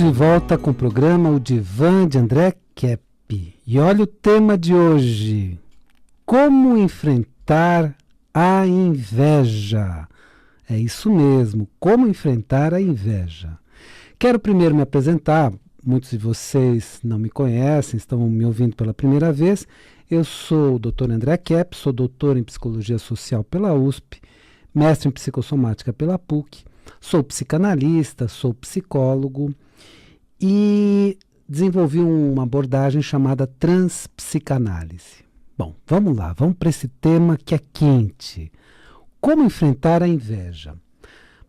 Estamos de volta com o programa O Divã de André Kepp. E olha o tema de hoje: como enfrentar a inveja. É isso mesmo, como enfrentar a inveja. Quero primeiro me apresentar. Muitos de vocês não me conhecem, estão me ouvindo pela primeira vez. Eu sou o Dr. André Kepp, sou doutor em Psicologia Social pela USP, mestre em Psicossomática pela PUC, sou psicanalista, sou psicólogo e desenvolvi uma abordagem chamada transpsicanálise. Bom, vamos lá, vamos para esse tema que é quente. Como enfrentar a inveja?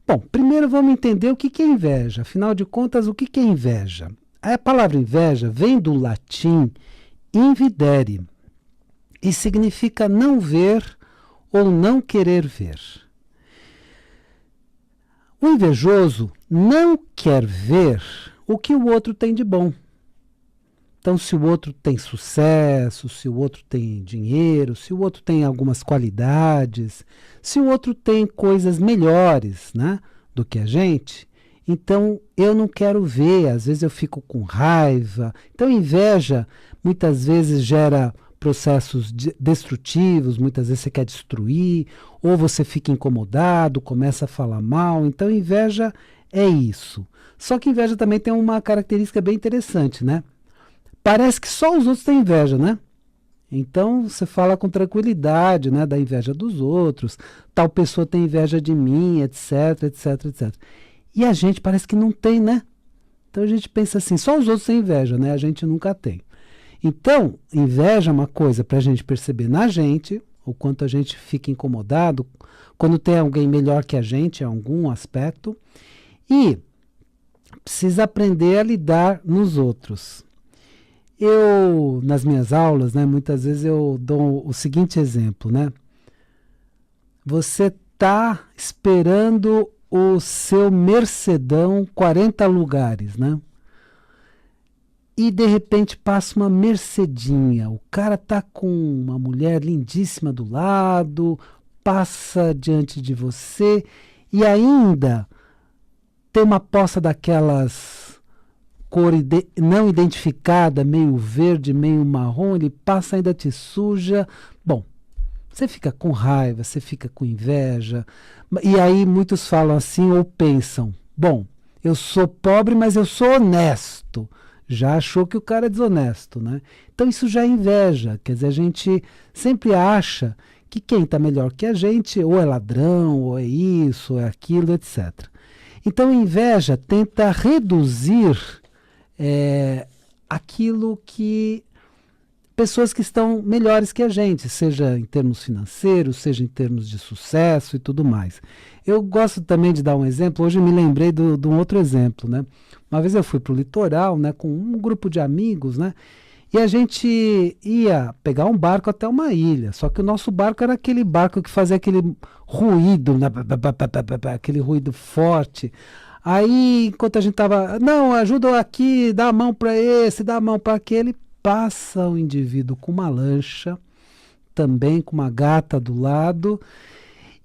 Bom, primeiro vamos entender o que é inveja. Afinal de contas, o que é inveja? A palavra inveja vem do latim invidere e significa não ver ou não querer ver. O invejoso não quer ver o que o outro tem de bom. Então, se o outro tem sucesso, se o outro tem dinheiro, se o outro tem algumas qualidades, se o outro tem coisas melhores, né, do que a gente, então eu não quero ver, às vezes eu fico com raiva. Então, inveja muitas vezes gera processos destrutivos, muitas vezes você quer destruir, ou você fica incomodado, começa a falar mal. Então, inveja é isso. Só que inveja também tem uma característica bem interessante, né? Parece que só os outros têm inveja, né? Então, você fala com tranquilidade, né, da inveja dos outros, tal pessoa tem inveja de mim, etc, etc, etc. E a gente parece que não tem, né? Então, a gente pensa assim, só os outros têm inveja, né? A gente nunca tem. Então, inveja é uma coisa para a gente perceber na gente, o quanto a gente fica incomodado quando tem alguém melhor que a gente em algum aspecto, e precisa aprender a lidar nos outros. Eu, nas minhas aulas, né, muitas vezes eu dou o seguinte exemplo, né? Você está esperando o seu Mercedão 40 lugares, né? E de repente passa uma Mercedinha. O cara tá com uma mulher lindíssima do lado, passa diante de você e ainda tem uma poça daquelas cor não identificada, meio verde, meio marrom, ele passa, ainda te suja. Bom, você fica com raiva, você fica com inveja. E aí muitos falam assim ou pensam, bom, eu sou pobre, mas eu sou honesto. Já achou que o cara é desonesto, né? Então isso já é inveja, quer dizer, a gente sempre acha que quem está melhor que a gente ou é ladrão, ou é isso, ou é aquilo, etc. Então a inveja tenta reduzir aquilo que pessoas que estão melhores que a gente, seja em termos financeiros, seja em termos de sucesso e tudo mais. Eu gosto também de dar um exemplo, hoje me lembrei de um outro exemplo, né? Uma vez eu fui para o litoral, né, com um grupo de amigos, né, e a gente ia pegar um barco até uma ilha, só que o nosso barco era aquele barco que fazia aquele ruído, né, aquele ruído forte. Aí, enquanto a gente estava, não, ajuda aqui, dá a mão para esse, dá a mão para aquele, passa o indivíduo com uma lancha, também com uma gata do lado.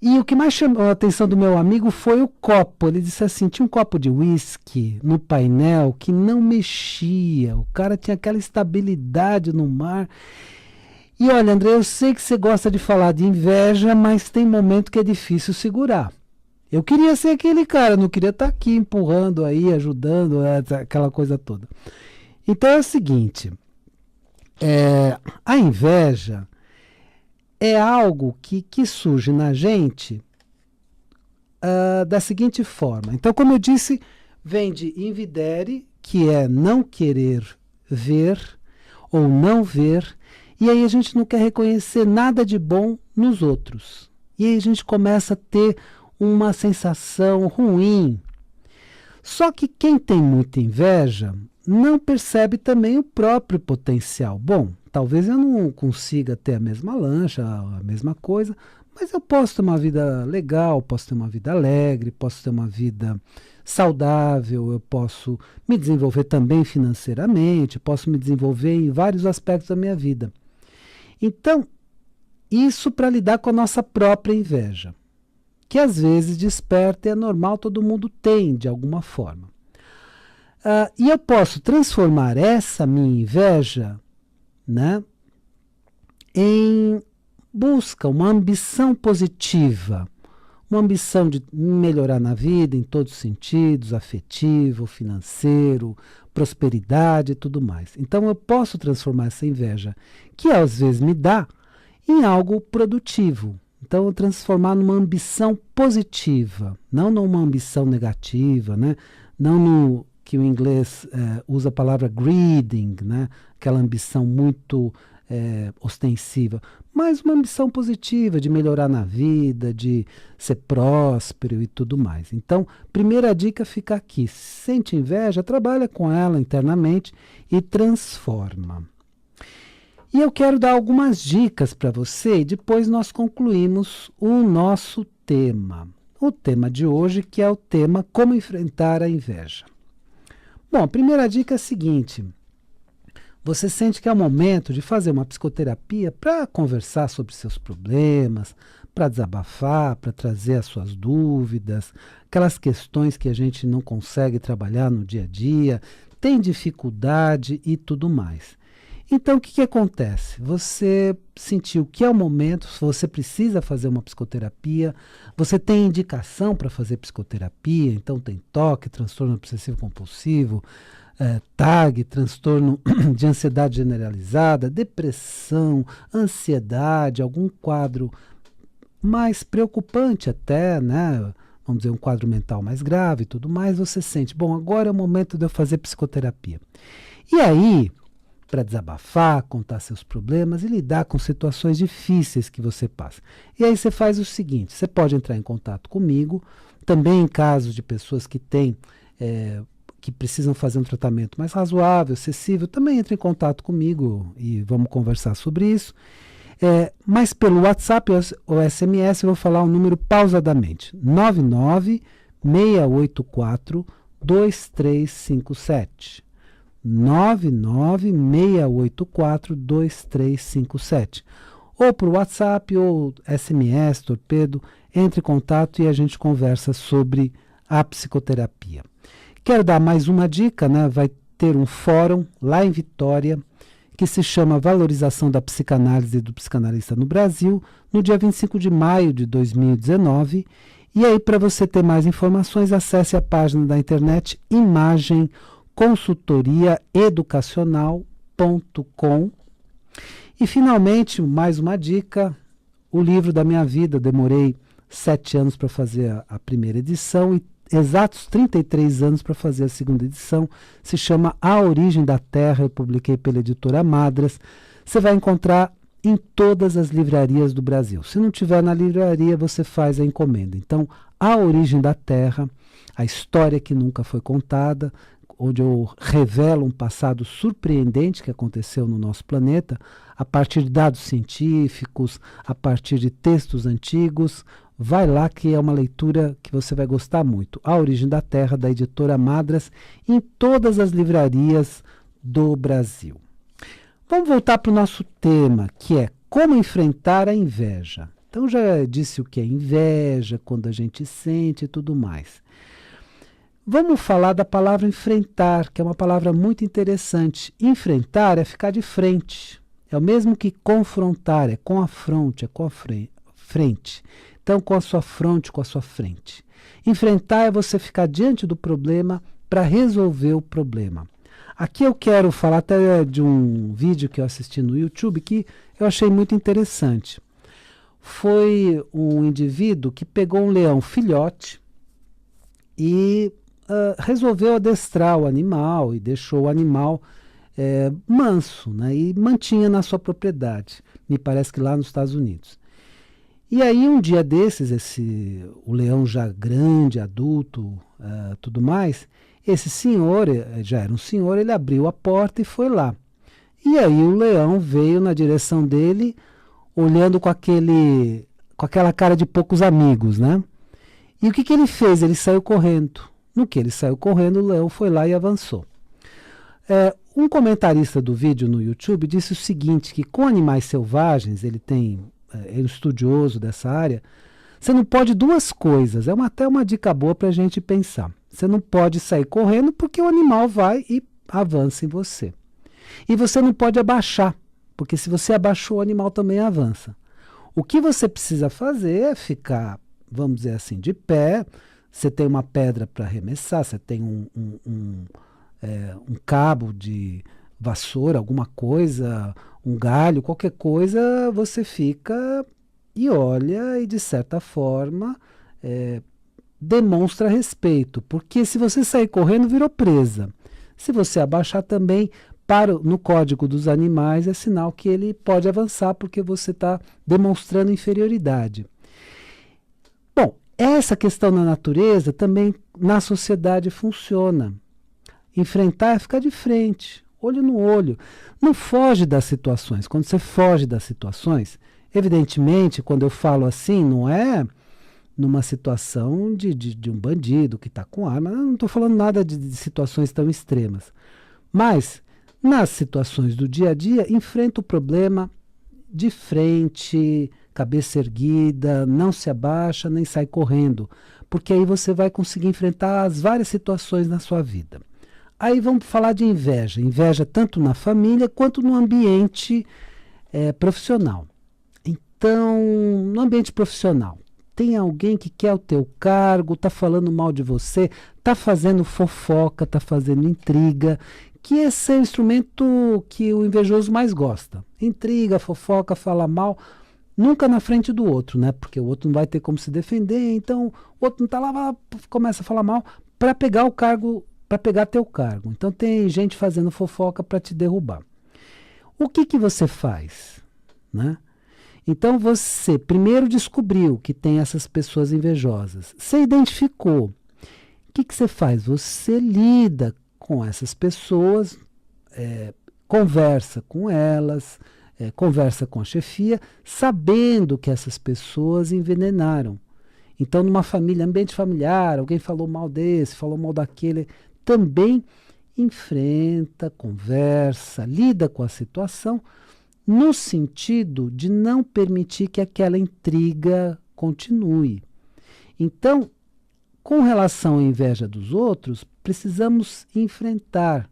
E o que mais chamou a atenção do meu amigo foi o copo. Ele disse assim, tinha um copo de uísque no painel que não mexia. O cara tinha aquela estabilidade no mar. E olha, André, eu sei que você gosta de falar de inveja, mas tem momento que é difícil segurar. Eu queria ser aquele cara, não queria estar aqui empurrando aí, ajudando, aquela coisa toda. Então é o seguinte, a inveja é algo que surge na gente da seguinte forma. Então, como eu disse, vem de invidere, que é não querer ver ou não ver, e aí a gente não quer reconhecer nada de bom nos outros. E aí a gente começa a ter uma sensação ruim. Só que quem tem muita inveja não percebe também o próprio potencial. Bom, talvez eu não consiga ter a mesma lancha, a mesma coisa, mas eu posso ter uma vida legal, posso ter uma vida alegre, posso ter uma vida saudável, eu posso me desenvolver também financeiramente, posso me desenvolver em vários aspectos da minha vida. Então, isso para lidar com a nossa própria inveja, que às vezes desperta e é normal, todo mundo tem de alguma forma. E eu posso transformar essa minha inveja, né, em busca, uma ambição positiva, uma ambição de melhorar na vida em todos os sentidos, afetivo, financeiro, prosperidade e tudo mais. Então eu posso transformar essa inveja, que às vezes me dá, em algo produtivo. Então eu transformar numa ambição positiva, não numa ambição negativa, né? Não no que o inglês usa a palavra greeding, né? Aquela ambição muito ostensiva, mas uma ambição positiva de melhorar na vida, de ser próspero e tudo mais. Então, primeira dica fica aqui: sente inveja, trabalha com ela internamente e transforma. E eu quero dar algumas dicas para você e depois nós concluímos o nosso tema. O tema de hoje, que é o tema Como Enfrentar a Inveja. Bom, a primeira dica é a seguinte: você sente que é o momento de fazer uma psicoterapia para conversar sobre seus problemas, para desabafar, para trazer as suas dúvidas, aquelas questões que a gente não consegue trabalhar no dia a dia, tem dificuldade e tudo mais. Então, o que acontece? Você sentiu que é o momento, você precisa fazer uma psicoterapia, você tem indicação para fazer psicoterapia, então tem TOC, transtorno obsessivo compulsivo, TAG, transtorno de ansiedade generalizada, depressão, ansiedade, algum quadro mais preocupante até, né? Vamos dizer, um quadro mental mais grave e tudo mais, você sente, bom, agora é o momento de eu fazer psicoterapia. E aí, para desabafar, contar seus problemas e lidar com situações difíceis que você passa. E aí você faz o seguinte: você pode entrar em contato comigo, também em casos de pessoas que têm, que precisam fazer um tratamento mais razoável, acessível, também entre em contato comigo e vamos conversar sobre isso. Mas pelo WhatsApp ou SMS eu vou falar o número pausadamente: 99684-2357. 99684-2357. Ou por WhatsApp ou SMS, Torpedo, entre em contato e a gente conversa sobre a psicoterapia. Quero dar mais uma dica, né? Vai ter um fórum lá em Vitória que se chama Valorização da Psicanálise e do Psicanalista no Brasil, no dia 25 de maio de 2019. E aí, para você ter mais informações, acesse a página da internet imagemconsultoriaeducacional.com. E, finalmente, mais uma dica: o livro da minha vida. Demorei 7 anos para fazer a primeira edição e exatos 33 anos para fazer a segunda edição. Se chama A Origem da Terra, eu publiquei pela editora Madras. Você vai encontrar em todas as livrarias do Brasil. Se não tiver na livraria, você faz a encomenda. Então, A Origem da Terra, a história que nunca foi contada, onde eu revelo um passado surpreendente que aconteceu no nosso planeta, a partir de dados científicos, a partir de textos antigos. Vai lá, que é uma leitura que você vai gostar muito. A Origem da Terra, da editora Madras, em todas as livrarias do Brasil. Vamos voltar para o nosso tema, que é como enfrentar a inveja. Então, já disse o que é inveja, quando a gente sente e tudo mais. Vamos falar da palavra enfrentar, que é uma palavra muito interessante. Enfrentar é ficar de frente. É o mesmo que confrontar, é com a fronte, é com a frente. Então, com a sua fronte, com a sua frente. Enfrentar é você ficar diante do problema para resolver o problema. Aqui eu quero falar até de um vídeo que eu assisti no YouTube que eu achei muito interessante. Foi um indivíduo que pegou um leão filhote e resolveu adestrar o animal e deixou o animal manso, né, e mantinha na sua propriedade. Me parece que lá nos Estados Unidos. E aí um dia desses, o leão já grande, adulto, tudo mais, esse senhor, já era um senhor, ele abriu a porta e foi lá. E aí o leão veio na direção dele, olhando com aquela cara de poucos amigos, né? E o que ele fez? Ele saiu correndo. No que ele saiu correndo, o leão foi lá e avançou. Um comentarista do vídeo no YouTube disse o seguinte, que com animais selvagens, ele é um estudioso dessa área, você não pode duas coisas. Até uma dica boa para a gente pensar. Você não pode sair correndo porque o animal vai e avança em você. E você não pode abaixar, porque se você abaixou, o animal também avança. O que você precisa fazer é ficar, vamos dizer assim, de pé. Você tem uma pedra para arremessar, você tem um cabo de vassoura, alguma coisa, um galho, qualquer coisa, você fica e olha e, de certa forma, demonstra respeito. Porque se você sair correndo, virou presa. Se você abaixar também, no código dos animais, é sinal que ele pode avançar porque você está demonstrando inferioridade. Bom, essa questão na natureza também na sociedade funciona. Enfrentar é ficar de frente, olho no olho. Não foge das situações. Quando você foge das situações, evidentemente, quando eu falo assim, não é numa situação de um bandido que está com arma. Eu não estou falando nada de situações tão extremas. Mas, nas situações do dia a dia, enfrenta o problema de frente, cabeça erguida, não se abaixa nem sai correndo, porque aí você vai conseguir enfrentar as várias situações na sua vida. Aí vamos falar de inveja. Inveja tanto na família quanto no ambiente profissional. Então, no ambiente profissional, tem alguém que quer o teu cargo, está falando mal de você, está fazendo fofoca, está fazendo intriga, que esse é o instrumento que o invejoso mais gosta. Intriga, fofoca, fala mal, nunca na frente do outro, né? Porque o outro não vai ter como se defender, então o outro não está lá, começa a falar mal para pegar o cargo, para pegar teu cargo. Então tem gente fazendo fofoca para te derrubar. O que você faz, né? Então você primeiro descobriu que tem essas pessoas invejosas. Você identificou. O que você faz? Você lida com essas pessoas, conversa com elas, conversa com a chefia, sabendo que essas pessoas envenenaram. Então, numa família, ambiente familiar, alguém falou mal desse, falou mal daquele, também enfrenta, conversa, lida com a situação, no sentido de não permitir que aquela intriga continue. Então, com relação à inveja dos outros, precisamos enfrentar.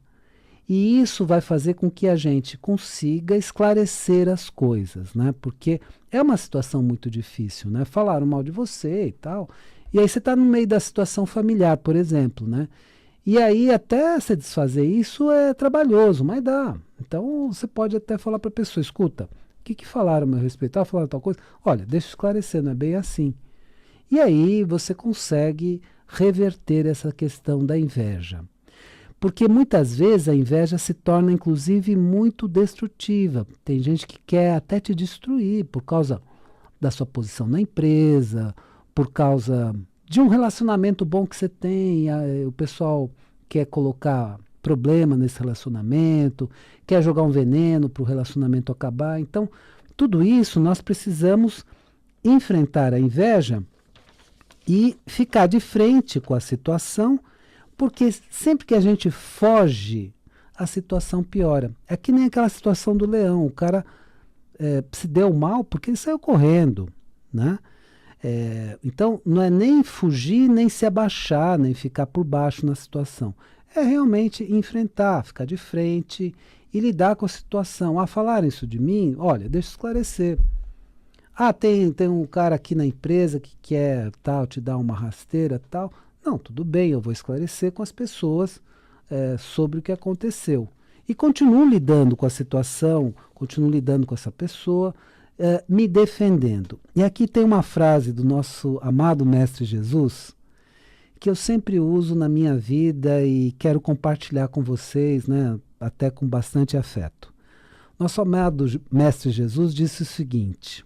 E isso vai fazer com que a gente consiga esclarecer as coisas, né? Porque é uma situação muito difícil, né? Falaram mal de você e tal. E aí você está no meio da situação familiar, por exemplo, né? E aí até você desfazer isso é trabalhoso, mas dá. Então você pode até falar para a pessoa, escuta, o que falaram a meu respeito? Falaram tal coisa? Olha, deixa eu esclarecer, não é bem assim. E aí você consegue reverter essa questão da inveja. Porque muitas vezes a inveja se torna, inclusive, muito destrutiva. Tem gente que quer até te destruir por causa da sua posição na empresa, por causa de um relacionamento bom que você tem. O pessoal quer colocar problema nesse relacionamento, quer jogar um veneno para o relacionamento acabar. Então, tudo isso nós precisamos enfrentar a inveja e ficar de frente com a situação, porque sempre que a gente foge, a situação piora. É que nem aquela situação do leão. O cara se deu mal porque ele saiu correndo, né? Então, não é nem fugir, nem se abaixar, nem ficar por baixo na situação. É realmente enfrentar, ficar de frente e lidar com a situação. Falaram isso de mim? Olha, deixa eu esclarecer. Tem um cara aqui na empresa que quer tal, te dar uma rasteira tal. Não, tudo bem, eu vou esclarecer com as pessoas sobre o que aconteceu. E continuo lidando com a situação, continuo lidando com essa pessoa, me defendendo. E aqui tem uma frase do nosso amado Mestre Jesus, que eu sempre uso na minha vida e quero compartilhar com vocês, né, até com bastante afeto. Nosso amado Mestre Jesus disse o seguinte: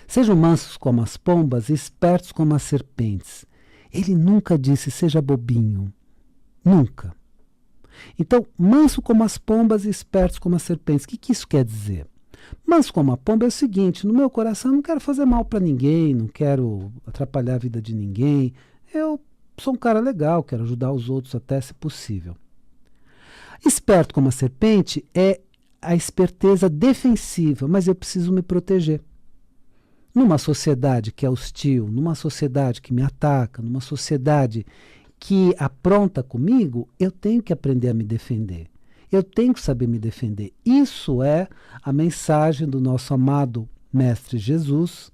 sejam mansos como as pombas e espertos como as serpentes. Ele nunca disse seja bobinho. Nunca. Então, manso como as pombas e espertos como as serpentes. O que isso quer dizer? Manso como a pomba é o seguinte: no meu coração eu não quero fazer mal para ninguém, não quero atrapalhar a vida de ninguém. Eu sou um cara legal, quero ajudar os outros até se possível. Esperto como a serpente é a esperteza defensiva, mas eu preciso me proteger. Numa sociedade que é hostil, numa sociedade que me ataca, numa sociedade que apronta comigo, eu tenho que aprender a me defender. Eu tenho que saber me defender. Isso é a mensagem do nosso amado Mestre Jesus,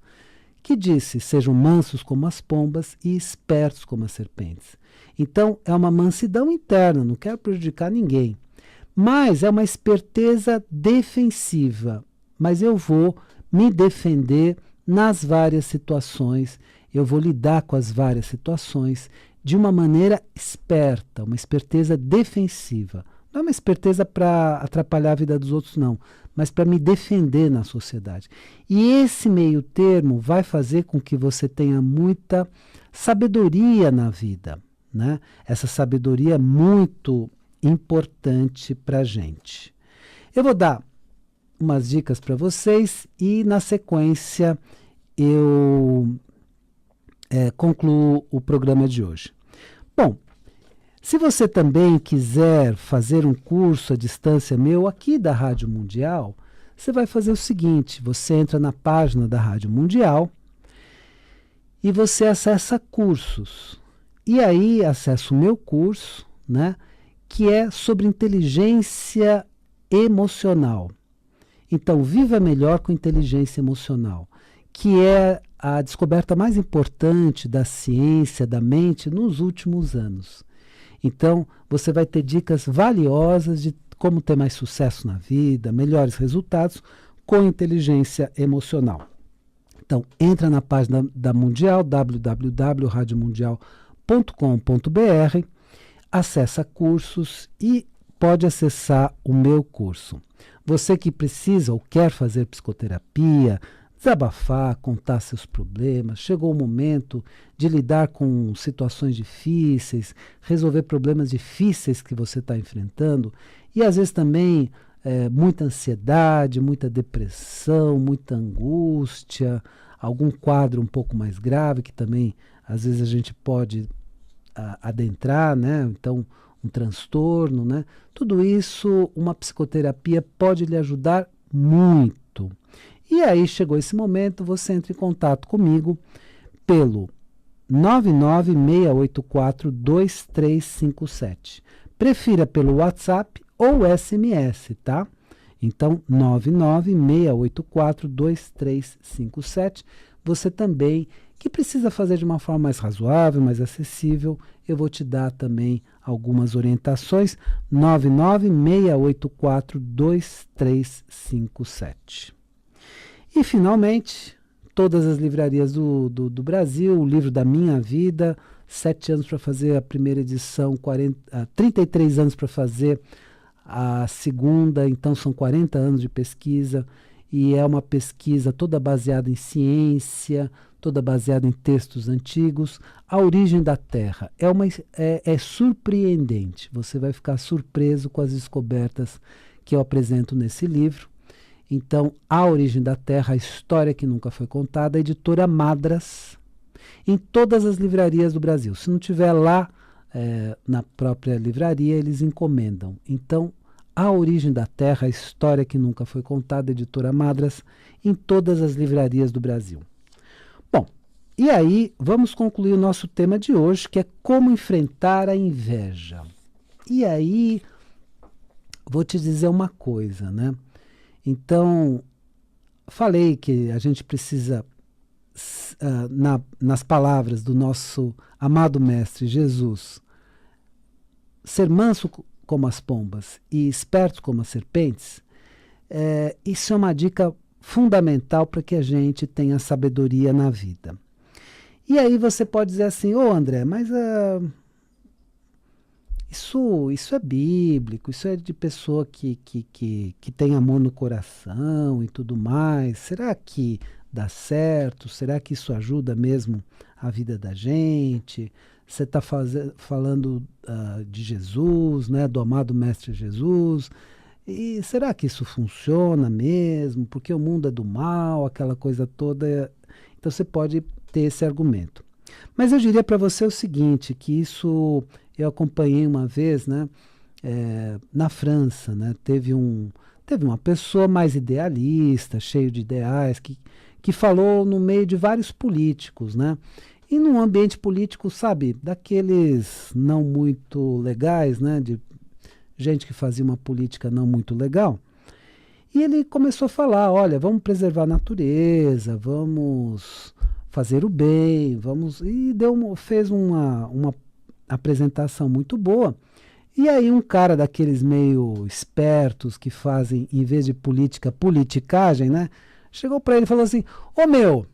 que disse: sejam mansos como as pombas e espertos como as serpentes. Então, é uma mansidão interna, não quero prejudicar ninguém. Mas é uma esperteza defensiva. Mas eu vou me defender nas várias situações, eu vou lidar com as várias situações de uma maneira esperta, uma esperteza defensiva. Não é uma esperteza para atrapalhar a vida dos outros, não, mas para me defender na sociedade. E esse meio termo vai fazer com que você tenha muita sabedoria na vida, né? Essa sabedoria é muito importante para a gente. Eu vou dar umas dicas para vocês e, na sequência, eu concluo o programa de hoje. Bom, se você também quiser fazer um curso à distância meu aqui da Rádio Mundial, você vai fazer o seguinte: você entra na página da Rádio Mundial e você acessa cursos. E aí acessa o meu curso, né, que é sobre inteligência emocional. Então, viva melhor com inteligência emocional, que é a descoberta mais importante da ciência da mente nos últimos anos. Então, você vai ter dicas valiosas de como ter mais sucesso na vida, melhores resultados com inteligência emocional. Então, entra na página da Mundial, www.radiomundial.com.br, acessa cursos e pode acessar o meu curso. Você que precisa ou quer fazer psicoterapia, desabafar, contar seus problemas, chegou o momento de lidar com situações difíceis, resolver problemas difíceis que você está enfrentando e às vezes também muita ansiedade, muita depressão, muita angústia, algum quadro um pouco mais grave que também às vezes a gente pode adentrar, né? Então, um transtorno, né? Tudo isso, uma psicoterapia pode lhe ajudar muito. E aí chegou esse momento, você entra em contato comigo pelo 996842357. Prefira pelo WhatsApp ou SMS, tá? Então, 996842357. Você também, que precisa fazer de uma forma mais razoável, mais acessível, eu vou te dar também algumas orientações. 996842357. E, finalmente, todas as livrarias do Brasil, o livro da minha vida, 7 anos para fazer a primeira edição, 33 anos para fazer a segunda, então são 40 anos de pesquisa, e é uma pesquisa toda baseada em ciência, toda baseada em textos antigos. A origem da Terra é surpreendente, você vai ficar surpreso com as descobertas que eu apresento nesse livro. Então, A Origem da Terra, a história que nunca foi contada, a editora Madras, em todas as livrarias do Brasil. Se não tiver lá na própria livraria, eles encomendam. Então, A Origem da Terra, a história que nunca foi contada, editora Madras, em todas as livrarias do Brasil. Bom, e aí vamos concluir o nosso tema de hoje, que é como enfrentar a inveja. E aí, vou te dizer uma coisa, né? Então, falei que a gente precisa, nas palavras do nosso amado Mestre Jesus, ser manso como as pombas e esperto como as serpentes. Isso é uma dica fundamental para que a gente tenha sabedoria na vida. E aí você pode dizer assim: ô André, mas isso é bíblico, isso é de pessoa que tem amor no coração e tudo mais. Será que dá certo? Será que isso ajuda mesmo a vida da gente? Você está falando de Jesus, né, do amado Mestre Jesus. E será que isso funciona mesmo? Porque o mundo é do mal, aquela coisa toda. Então você pode ter esse argumento. Mas eu diria para você o seguinte, que isso eu acompanhei uma vez, né, na França, né, teve uma pessoa mais idealista, cheio de ideais, que falou no meio de vários políticos, né, E num ambiente político, sabe, daqueles não muito legais, né, de gente que fazia uma política não muito legal. E ele começou a falar, olha, vamos preservar a natureza, vamos fazer o bem, vamos... E fez uma apresentação muito boa. E aí um cara daqueles meio espertos que fazem, em vez de política, politicagem, né? Chegou para ele e falou assim, ô meu,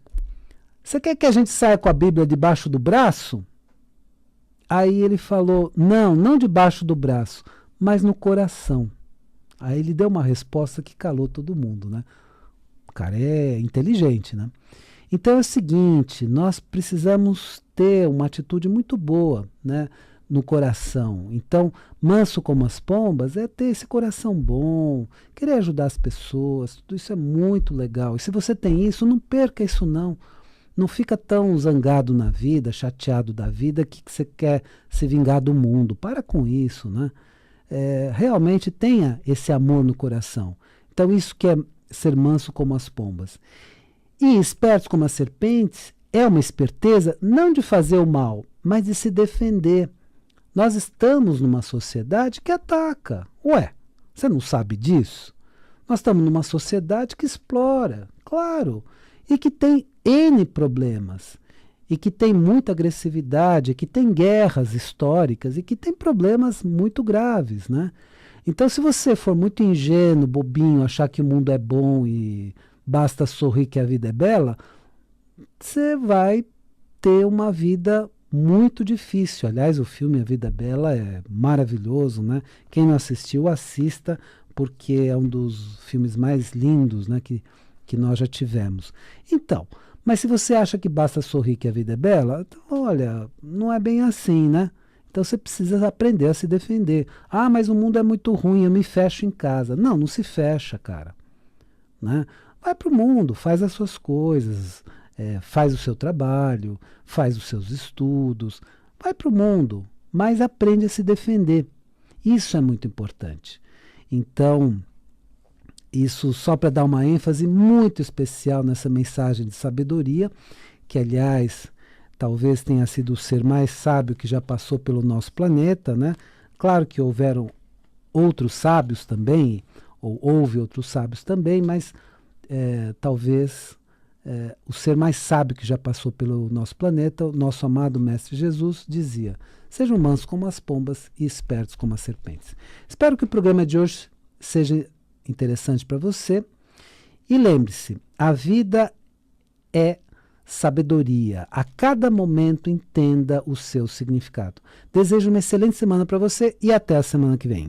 você quer que a gente saia com a Bíblia debaixo do braço? Aí ele falou, não debaixo do braço, mas no coração. Aí ele deu uma resposta que calou todo mundo, né? O cara é inteligente, né? Então é o seguinte, nós precisamos ter uma atitude muito boa, né, no coração. Então, manso como as pombas é ter esse coração bom, querer ajudar as pessoas, tudo isso é muito legal. E se você tem isso, não perca isso não. Não fica tão zangado na vida, chateado da vida, que você quer se vingar do mundo. Para com isso, né? Realmente tenha esse amor no coração. Então isso que é ser manso como as pombas. E espertos como as serpentes é uma esperteza não de fazer o mal, mas de se defender. Nós estamos numa sociedade que ataca. Ué, você não sabe disso? Nós estamos numa sociedade que explora, claro, e que tem N problemas, e que tem muita agressividade, que tem guerras históricas e que tem problemas muito graves, né? Então, se você for muito ingênuo, bobinho, achar que o mundo é bom e basta sorrir que a vida é bela, você vai ter uma vida muito difícil. Aliás, o filme A Vida é Bela é maravilhoso, né? Quem não assistiu, assista, porque é um dos filmes mais lindos, né, que nós já tivemos. Então, mas se você acha que basta sorrir que a vida é bela, então, olha, não é bem assim, né? Então você precisa aprender a se defender. Ah, mas o mundo é muito ruim, eu me fecho em casa. Não se fecha, cara. Né? Vai para o mundo, faz as suas coisas, faz o seu trabalho, faz os seus estudos, vai para o mundo, mas aprende a se defender. Isso é muito importante. Então, isso só para dar uma ênfase muito especial nessa mensagem de sabedoria, que, aliás, talvez tenha sido o ser mais sábio que já passou pelo nosso planeta, né? Claro que houveram outros sábios também, ou houve outros sábios também, mas talvez o ser mais sábio que já passou pelo nosso planeta, o nosso amado Mestre Jesus, dizia: sejam mansos como as pombas e espertos como as serpentes. Espero que o programa de hoje seja interessante para você. E lembre-se, a vida é sabedoria. A cada momento entenda o seu significado. Desejo uma excelente semana para você e até a semana que vem.